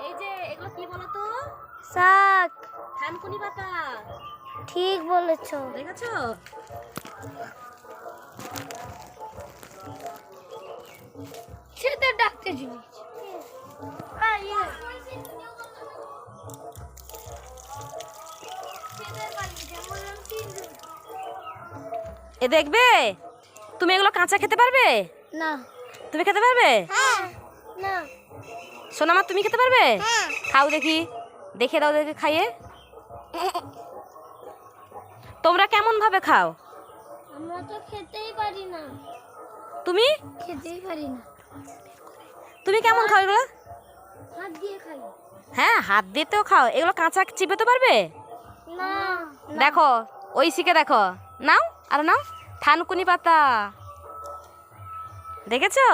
এই যে এগুলো কি বলো তো? শাক। থানকুনি পাতা। ঠিক বলেছো। দেখেছো? সেটা ডাকতে জিনিস। এ দেখবে, তুমি এগুলো কাঁচা খেতে পারবে? না। তুমি খেতে পারবে? হ্যাঁ। না। সোনামা তুমি খেতে পারবে? হ্যাঁ। খাও দেখি, দেখে দাও দেখি খাইয়ে। তোমরা কেমন ভাবে খাও? আমরা তো খেতেই পারি না। তুমি খেতেই পারি না। তুমি কেমন খাও এগুলো? হাত দিয়ে খাই। হ্যাঁ, হাত দিতেও খাও। এগুলো কাঁচা চিপে তো পারবে? না। দেখো, ঐশীকে দেখো, নাও আর নাও। থানকুনি পাতা দেখেছো?